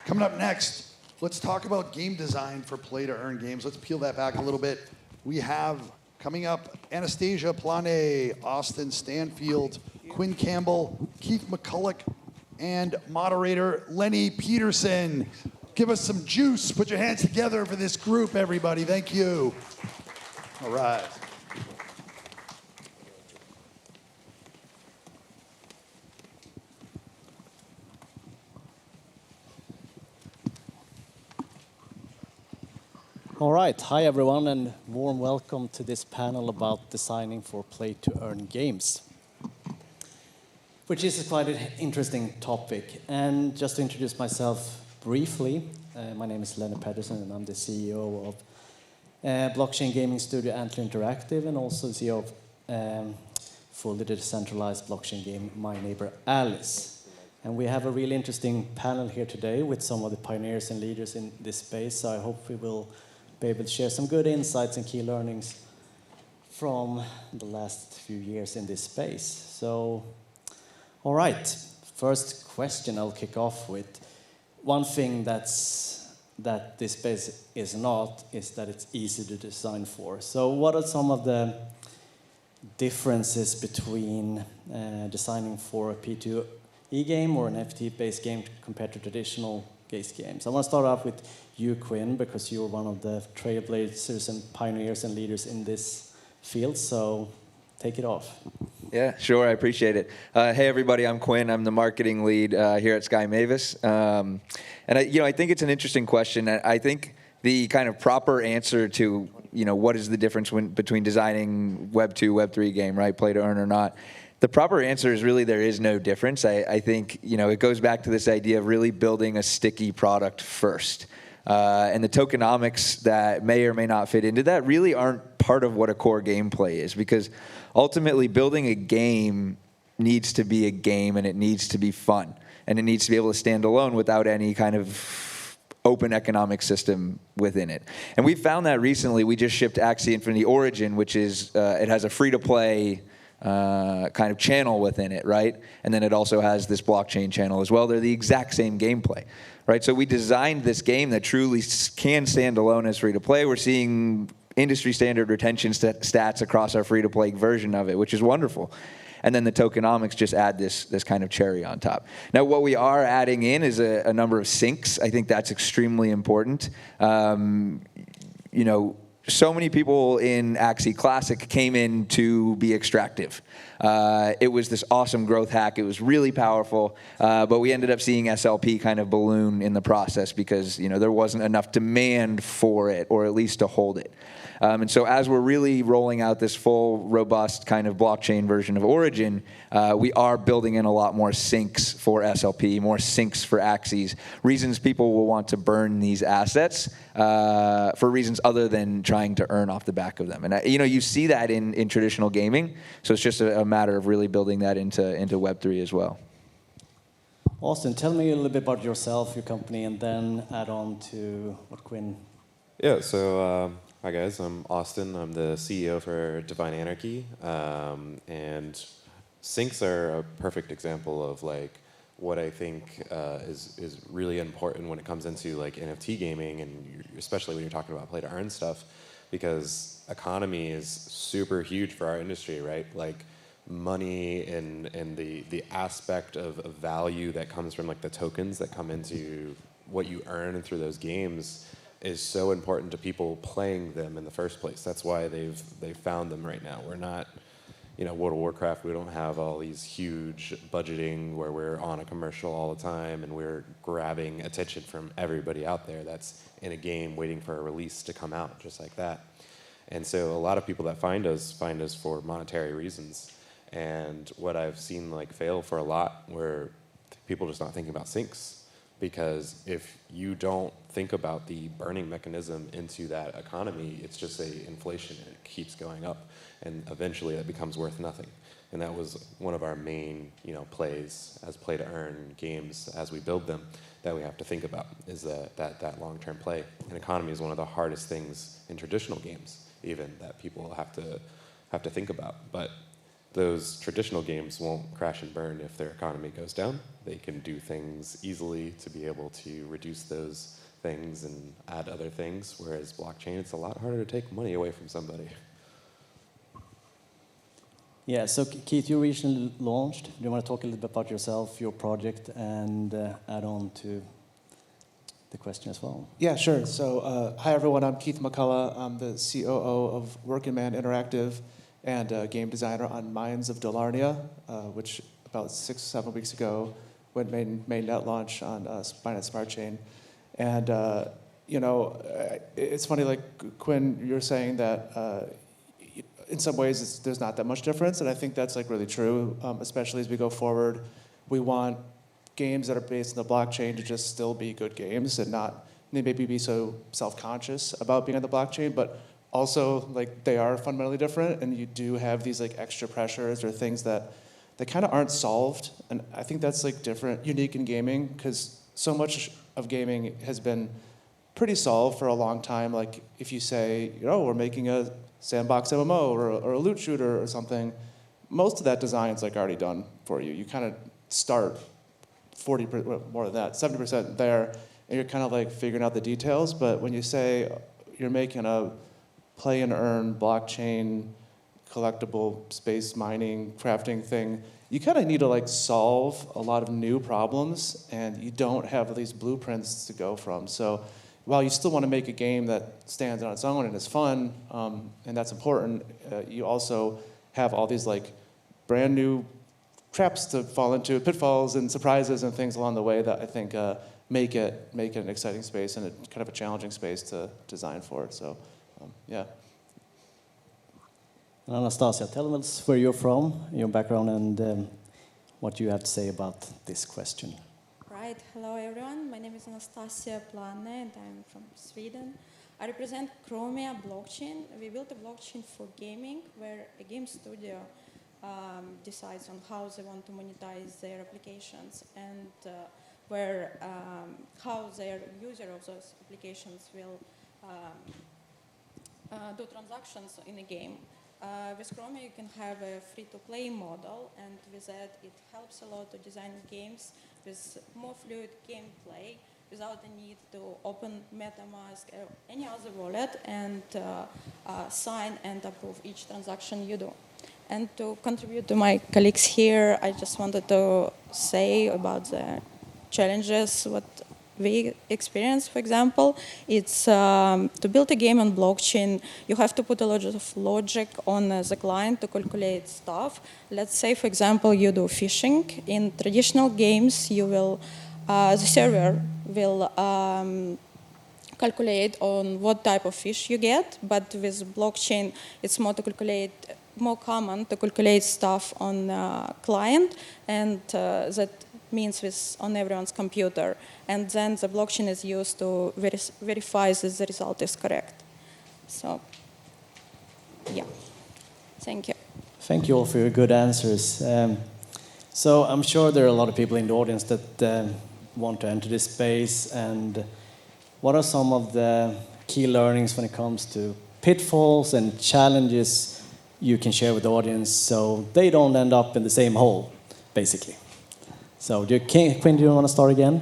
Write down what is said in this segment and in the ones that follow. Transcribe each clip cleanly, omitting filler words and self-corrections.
Coming up next, let's talk about game design for play-to-earn games. Let's peel that back a little bit. We have coming up Anastasia Plane, Austin Stanfield, Quinn Campbell, Keith Mccullough, and moderator Lenny Pettersson. Give us some juice. Put your hands together for this group, everybody. Thank you. All right. All right, hi everyone, and warm welcome to this panel about designing for play-to-earn games, which is quite an interesting topic. And just to introduce myself briefly, my name is Lenny Pettersson, and I'm the CEO of blockchain gaming studio Antler Interactive, and also the CEO of fully decentralized blockchain game My Neighbor Alice. And we have a really interesting panel here today with some of the pioneers and leaders in this space, so I hope we will be able to share some good insights and key learnings from the last few years in this space. So, all right, first question I'll kick off with. One thing that this space is not is that it's easy to design for. So what are some of the differences between designing for a P2E game or an NFT-based game compared to traditional based games? I want to start off with you, Quinn, because you're one of the trailblazers and pioneers and leaders in this field, so take it off. Yeah, sure, I appreciate it. Hey everybody, I'm Quinn. I'm the marketing lead here at Sky Mavis. And I think it's an interesting question. I think the kind of proper answer to, what is the difference between designing Web 2, Web 3 game, right, play to earn or not, the proper answer is really there is no difference. I think, it goes back to this idea of really building a sticky product first. And the tokenomics that may or may not fit into that really aren't part of what a core gameplay is, because ultimately building a game needs to be a game, and it needs to be fun, and it needs to be able to stand alone without any kind of open economic system within it. And we found that recently. We just shipped Axie Infinity Origin, which is it has a free-to-play kind of channel within it, right? And then it also has this blockchain channel as well. They're the exact same gameplay, right? So we designed this game that truly can stand alone as free-to-play. We're seeing industry standard retention stats across our free-to-play version of it, which is wonderful. And then the tokenomics just add this kind of cherry on top. Now, what we are adding in is a number of syncs. I think that's extremely important. So many people in Axie Classic came in to be extractive. It was this awesome growth hack. It was really powerful, but we ended up seeing SLP kind of balloon in the process because there wasn't enough demand for it, or at least to hold it. And so as we're really rolling out this full, robust kind of blockchain version of Origin, we are building in a lot more syncs for SLP, more syncs for Axies, reasons people will want to burn these assets for reasons other than trying to earn off the back of them. And you see that in traditional gaming, so it's just a matter of really building that into Web3 as well. Austin, tell me a little bit about yourself, your company, and then add on to what Quinn. Yeah, so hi guys, I'm Austin. I'm the CEO for Divine Anarchy, and syncs are a perfect example of what I think is really important when it comes into NFT gaming, and especially when you're talking about play to earn stuff, because economy is super huge for our industry, right? Money and the aspect of value that comes from the tokens that come into what you earn through those games is so important to people playing them in the first place. That's why they've found them right now. We're not, World of Warcraft, we don't have all these huge budgeting where we're on a commercial all the time and we're grabbing attention from everybody out there that's in a game waiting for a release to come out, just like that. And so a lot of people that find us for monetary reasons. And what I've seen fail for a lot where people just not thinking about syncs. Because if you don't think about the burning mechanism into that economy, it's just inflation, and it keeps going up, and eventually that becomes worth nothing. And that was one of our main, plays as play-to-earn games as we build them that we have to think about is that long-term play. And economy is one of the hardest things in traditional games, even that people have to think about. But those traditional games won't crash and burn if their economy goes down. They can do things easily to be able to reduce those things and add other things, whereas blockchain, it's a lot harder to take money away from somebody. Yeah, so Keith, you recently launched. Do you want to talk a little bit about yourself, your project, and add on to the question as well? Yeah, sure. So, hi everyone, I'm Keith Mccullough. I'm the COO of Working Man Interactive and a game designer on Minds of Delarnia, which about 6-7 weeks ago went mainnet launch on Binance Smart Chain. And, you know, it's funny, like Quinn, you're saying that in some ways there's not that much difference, and I think that's like really true, especially as we go forward. We want games that are based on the blockchain to just still be good games and not maybe be so self-conscious about being on the blockchain, but also like they are fundamentally different, and you do have these like extra pressures or things that kind of aren't solved, and I think that's like different, unique in gaming, because so much of gaming has been pretty solved for a long time. Like if you say, you know, we're making a sandbox MMO or a loot shooter or something, most of that design is like already done for you. You kind of start 40%, more than that, 70% there, and you're kind of like figuring out the details. But when you say you're making a play and earn blockchain collectible space mining crafting thing, you kind of need to like solve a lot of new problems, and you don't have these blueprints to go from. So while you still want to make a game that stands on its own and is fun, and that's important, you also have all these like brand new traps to fall into, pitfalls and surprises and things along the way that I think make it an exciting space and kind of a challenging space to design for. So, yeah. And Anastasia, tell us where you're from, your background, and what you have to say about this question. Right. Hello, everyone. My name is Anastasia and I'm from Sweden. I represent Chromia blockchain. We built a blockchain for gaming where a game studio decides on how they want to monetize their applications and how their user of those applications will do transactions in a game. With Chromia, you can have a free-to-play model, and with that, it helps a lot to design games with more fluid gameplay without the need to open MetaMask or any other wallet and sign and approve each transaction you do. And to contribute to my colleagues here, I just wanted to say about the challenges, what we experience, for example. It's to build a game on blockchain, you have to put a lot of logic on the client to calculate stuff. Let's say, for example, you do phishing. In traditional games, you will, the server will calculate on what type of fish you get, but with blockchain, it's more common to calculate stuff on client, and that means on everyone's computer. And then the blockchain is used to verify that the result is correct. So, yeah. Thank you. Thank you all for your good answers. So I'm sure there are a lot of people in the audience that want to enter this space. And what are some of the key learnings when it comes to pitfalls and challenges you can share with the audience so they don't end up in the same hole, basically? So, Quinn, do you want to start again?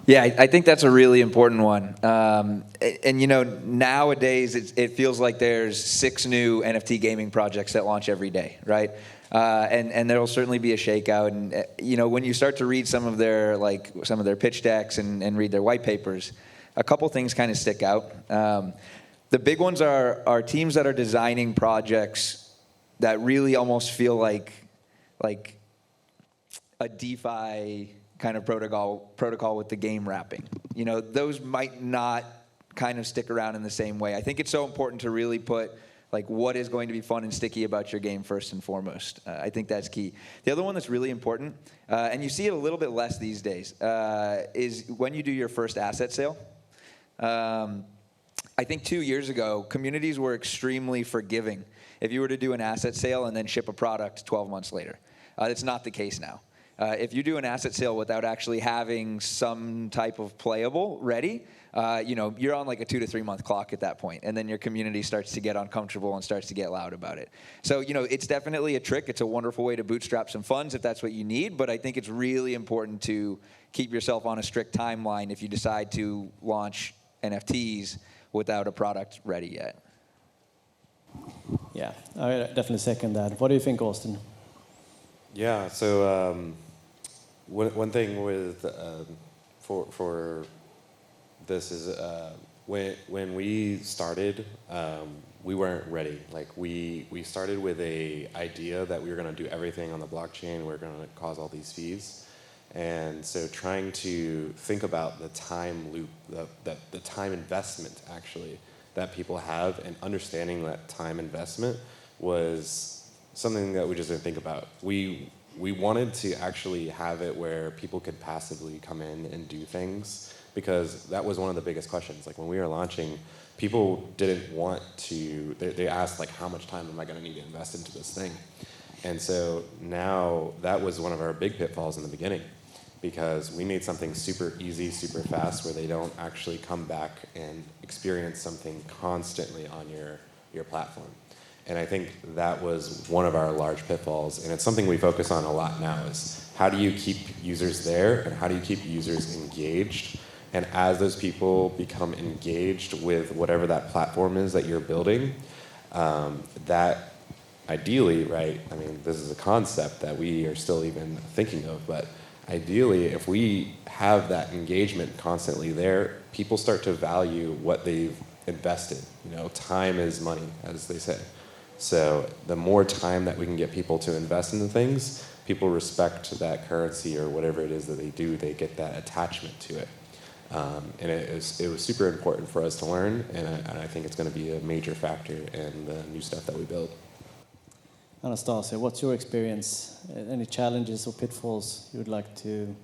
Yeah, I think that's a really important one. And you know, nowadays it feels like there's 6 new NFT gaming projects that launch every day, right? And there will certainly be a shakeout. And you know, when you start to read some of their pitch decks and read their white papers, a couple things kind of stick out. The big ones are teams that are designing projects that really almost feel like a DeFi kind of protocol with the game wrapping. You know, those might not kind of stick around in the same way. I think it's so important to really put like what is going to be fun and sticky about your game first and foremost. I think that's key. The other one that's really important, and you see it a little bit less these days, is when you do your first asset sale. I think 2 years ago, communities were extremely forgiving if you were to do an asset sale and then ship a product 12 months later. It's not the case now. If you do an asset sale without actually having some type of playable ready, you're on like a 2 to 3 month clock at that point, and then your community starts to get uncomfortable and starts to get loud about it. So, it's definitely a trick. It's a wonderful way to bootstrap some funds if that's what you need, but I think it's really important to keep yourself on a strict timeline if you decide to launch NFTs without a product ready yet. Yeah, I definitely second that. What do you think, Austin? Yeah. So one thing with for this is when we started, we weren't ready. Like we started with a idea that we were going to do everything on the blockchain. We were going to cause all these fees, and so trying to think about the time loop, the time investment actually that people have, and understanding that time investment was something that we just didn't think about. We wanted to actually have it where people could passively come in and do things, because that was one of the biggest questions. Like when we were launching, people didn't want to, they asked like, how much time am I gonna need to invest into this thing? And so now that was one of our big pitfalls in the beginning, because we made something super easy, super fast, where they don't actually come back and experience something constantly on your platform. And I think that was one of our large pitfalls, and it's something we focus on a lot now, is how do you keep users there, and how do you keep users engaged? And as those people become engaged with whatever that platform is that you're building, that ideally, right, I mean, this is a concept that we are still even thinking of, but ideally, if we have that engagement constantly there, people start to value what they've invested. Time is money, as they say. So the more time that we can get people to invest into things, people respect that currency or whatever it is that they do. They get that attachment to it. And it was super important for us to learn, and I think it's going to be a major factor in the new stuff that we build. Anastasia, what's your experience? Any challenges or pitfalls you would like to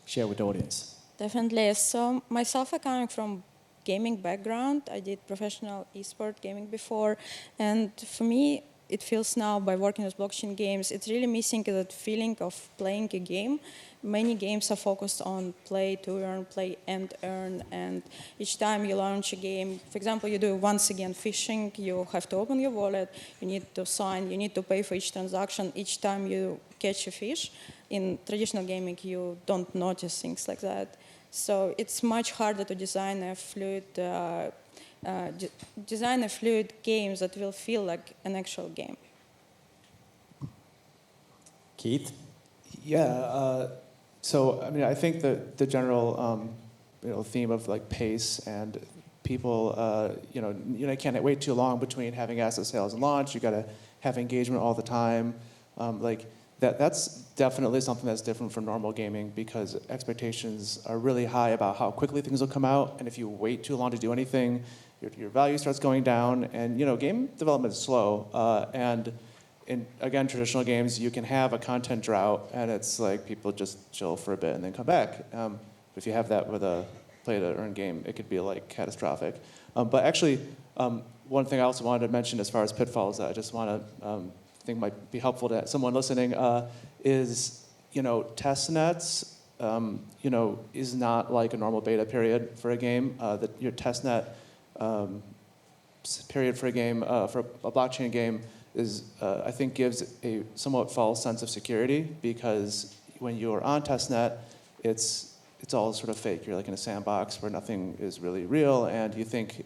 share with the audience? Definitely. So myself, I coming from gaming background. I did professional esport gaming before, and for me, it feels now by working with blockchain games, it's really missing that feeling of playing a game. Many games are focused on play to earn, play and earn, and each time you launch a game, for example, you do once again fishing, you have to open your wallet, you need to sign, you need to pay for each transaction each time you catch a fish. In traditional gaming, you don't notice things like that. So it's much harder to design a fluid games that will feel like an actual game. Keith? Yeah. So I mean, I think that the general theme of like pace and people, you can't wait too long between having asset sales and launch. You got to have engagement all the time. That's definitely something that's different from normal gaming, because expectations are really high about how quickly things will come out, and if you wait too long to do anything, your value starts going down, and game development is slow. And in, again, traditional games, you can have a content drought, and it's like people just chill for a bit and then come back. If you have that with a play-to-earn game, it could be like catastrophic. But actually, one thing I also wanted to mention as far as pitfalls that I just want to think might be helpful to someone listening is, test nets, is not like a normal beta period for a game. Your test net period for a game, for a blockchain game, is I think gives a somewhat false sense of security, because when you're on testnet, it's all sort of fake. You're like in a sandbox where nothing is really real, and you think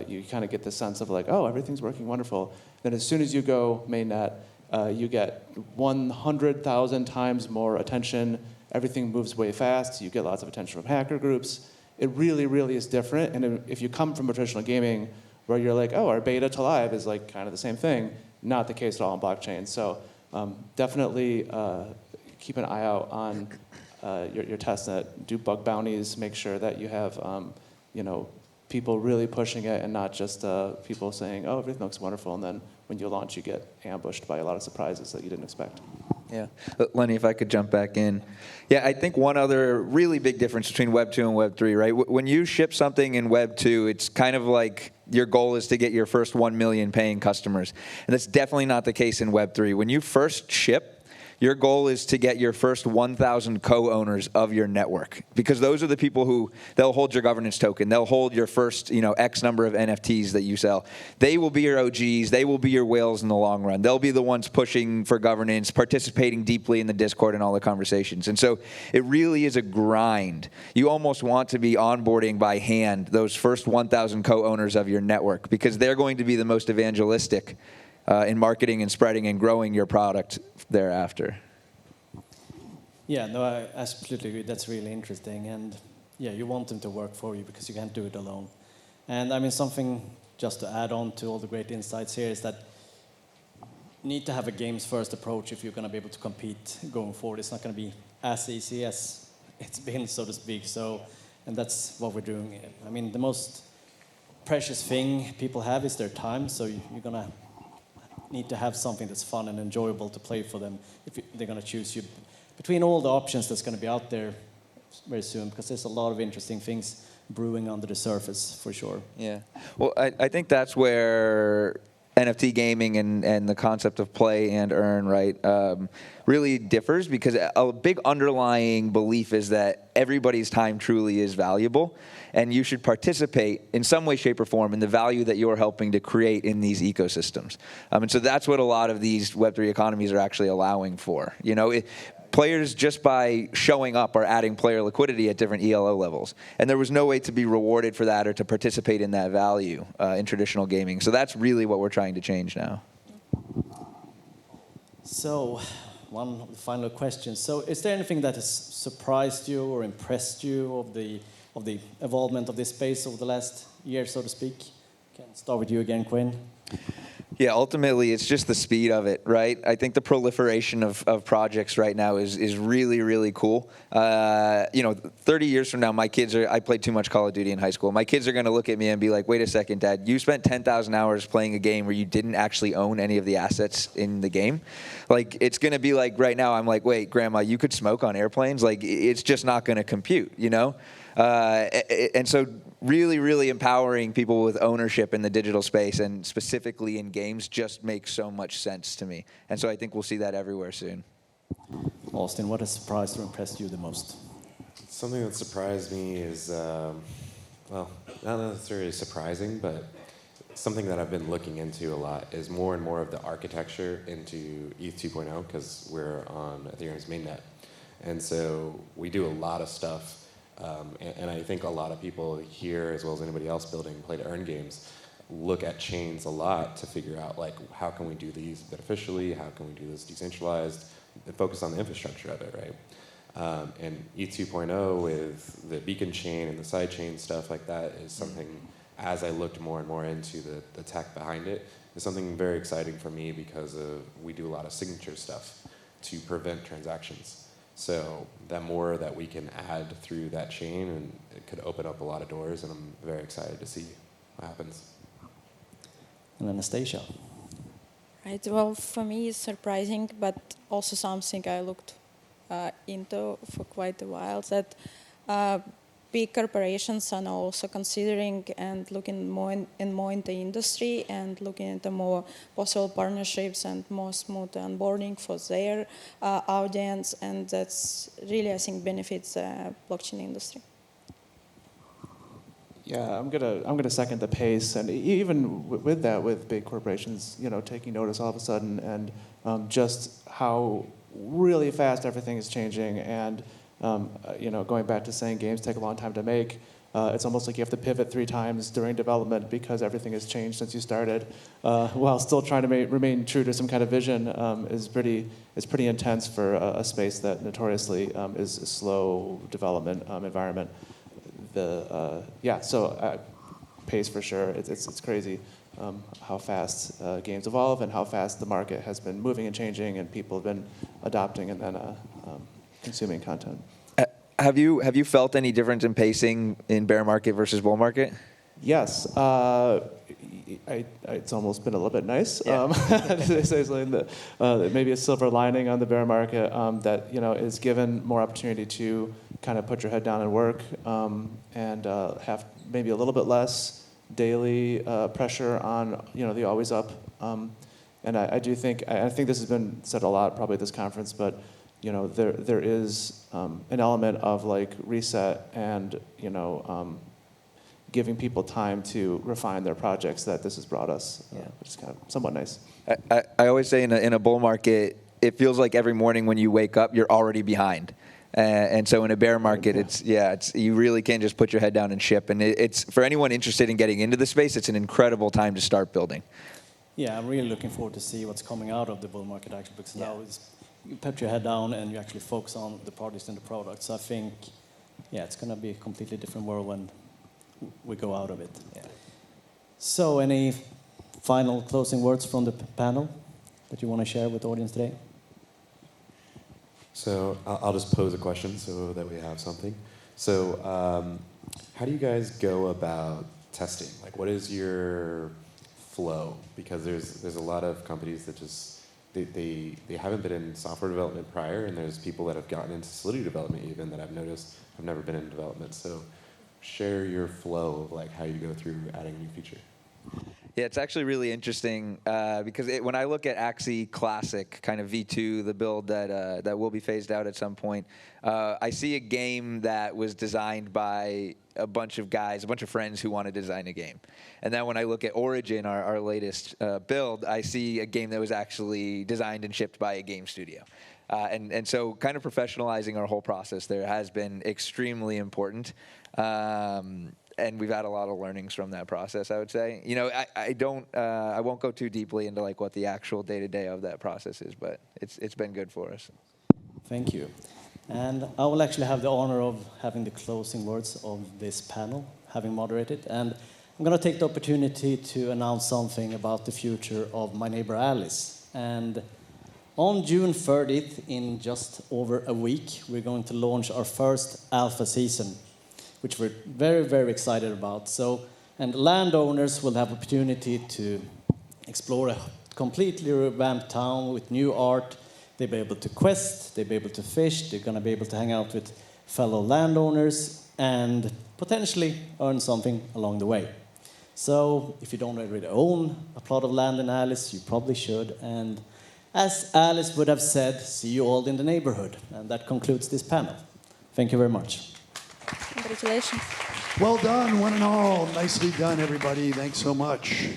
you kind of get the sense of like, oh, everything's working wonderful. Then as soon as you go mainnet, you get 100,000 times more attention. Everything moves way fast. You get lots of attention from hacker groups. It really, really is different. And if you come from traditional gaming, where you're like, oh, our beta to live is like kind of the same thing, not the case at all on blockchain. So definitely keep an eye out on your testnet. Do bug bounties. Make sure that you have people really pushing it, and not just people saying, oh, everything looks wonderful, and then when you launch, you get ambushed by a lot of surprises that you didn't expect. Yeah. Lenny, if I could jump back in. Yeah, I think one other really big difference between Web 2 and Web 3, right? When you ship something in Web 2, it's kind of like your goal is to get your first 1 million paying customers. And that's definitely not the case in Web 3. When you first ship, your goal is to get your first 1,000 co-owners of your network, because those are the people who, they'll hold your governance token. They'll hold your first, X number of NFTs that you sell. They will be your OGs. They will be your whales in the long run. They'll be the ones pushing for governance, participating deeply in the Discord and all the conversations. And so it really is a grind. You almost want to be onboarding by hand those first 1,000 co-owners of your network, because they're going to be the most evangelistic in marketing and spreading and growing your product thereafter. Yeah, no, I absolutely agree. That's really interesting. And yeah, you want them to work for you because you can't do it alone. And I mean, something just to add on to all the great insights here is that you need to have a games first approach if you're going to be able to compete going forward. It's not going to be as easy as it's been, so to speak. And that's what we're doing. I mean, the most precious thing people have is their time. So you're going to need to have something that's fun and enjoyable to play for them if they're going to choose you between all the options that's going to be out there very soon, because there's a lot of interesting things brewing under the surface for sure. Yeah. Well, I think that's where NFT gaming and the concept of play and earn, right, really differs, because a big underlying belief is that everybody's time truly is valuable, and you should participate in some way, shape, or form in the value that you're helping to create in these ecosystems. And so that's what a lot of these Web3 economies are actually allowing for. Players, just by showing up, are adding player liquidity at different ELO levels. And there was no way to be rewarded for that or to participate in that value in traditional gaming. So that's really what we're trying to change now. So, one final question. So, is there anything that has surprised you or impressed you of the evolvement of this space over the last year, so to speak? Can start with you again, Quinn. Yeah, ultimately, it's just the speed of it, right? I think the proliferation of projects right now is really, really cool. 30 years from now, I played too much Call of Duty in high school. My kids are going to look at me and be like, wait a second, Dad, you spent 10,000 hours playing a game where you didn't actually own any of the assets in the game. Like, it's going to be like right now, I'm like, wait, Grandma, you could smoke on airplanes? Like, it's just not going to compute, And so really, really empowering people with ownership in the digital space, and specifically in games, just makes so much sense to me. And so I think we'll see that everywhere soon. Austin, what has surprised or impressed you the most? Something that surprised me is, not necessarily surprising, but something that I've been looking into a lot is more and more of the architecture into ETH 2.0, because we're on Ethereum's mainnet. And so we do a lot of stuff. And I think a lot of people here, as well as anybody else building play-to-earn games, look at chains a lot to figure out, like, how can we do these beneficially? How can we do this decentralized? And focus on the infrastructure of it, right? And ETH 2.0 with the beacon chain and the side chain stuff like that is something, as I looked more and more into the tech behind it, is something very exciting for me, because we do a lot of signature stuff to prevent transactions. So the more that we can add through that chain, and it could open up a lot of doors, and I'm very excited to see what happens. And Anastasia. Right. Well, for me, it's surprising, but also something I looked into for quite a while, that big corporations are now also considering and looking more into industry, and looking into more possible partnerships and more smooth onboarding for their audience, and that's really, I think, benefits the blockchain industry. Yeah, I'm gonna second the pace, and even with that, with big corporations, taking notice all of a sudden, and just how really fast everything is changing, and going back to saying games take a long time to make, it's almost like you have to pivot 3 times during development, because everything has changed since you started, while still trying to remain true to some kind of vision. Is pretty intense for a space that notoriously is a slow development environment. Pace for sure. It's crazy how fast games evolve, and how fast the market has been moving and changing, and people have been adopting and then consuming content. Have you felt any difference in pacing in bear market versus bull market? Yes, it's almost been a little bit nice. Maybe a silver lining on the bear market that is given more opportunity to kind of put your head down and work, and have maybe a little bit less daily pressure on the always up And I do think, I think this has been said a lot probably at this conference, but there is an element of like reset and giving people time to refine their projects that this has brought us, which is kind of somewhat nice. I always say in a bull market, it feels like every morning when you wake up, you're already behind. And so in a bear market, it's you really can just put your head down and ship. And it's for anyone interested in getting into the space, it's an incredible time to start building. Yeah, I'm really looking forward to see what's coming out of the bull market actually, because now you put your head down and you actually focus on the projects and the products. So I think, it's going to be a completely different world when we go out of it. Yeah. So any final closing words from the panel that you want to share with the audience today? So I'll just pose a question so that we have something. So how do you guys go about testing? Like, what is your flow? Because there's a lot of companies that just they haven't been in software development prior, and there's people that have gotten into Solidity development even that I've noticed have never been in development. So share your flow of like how you go through adding a new feature. Yeah, it's actually really interesting because when I look at Axie Classic, kind of V2, the build that will be phased out at some point, I see a game that was designed by a bunch of guys, a bunch of friends who want to design a game. And then when I look at Origin, our latest build, I see a game that was actually designed and shipped by a game studio. And so kind of professionalizing our whole process there has been extremely important. And we've had a lot of learnings from that process, I would say. I won't go too deeply into like what the actual day-to-day of that process is, but it's been good for us. Thank you. And I will actually have the honor of having the closing words of this panel, having moderated. And I'm going to take the opportunity to announce something about the future of My Neighbor Alice. And on June 30th, in just over a week, we're going to launch our first alpha season, which we're very, very excited about. And landowners will have opportunity to explore a completely revamped town with new art. They'll be able to quest, they'll be able to fish, they're gonna be able to hang out with fellow landowners and potentially earn something along the way. So if you don't already own a plot of land in Alice, you probably should. And as Alice would have said, see you all in the neighborhood. And that concludes this panel. Thank you very much. Congratulations. Well done, one and all. Nicely done, everybody. Thanks so much.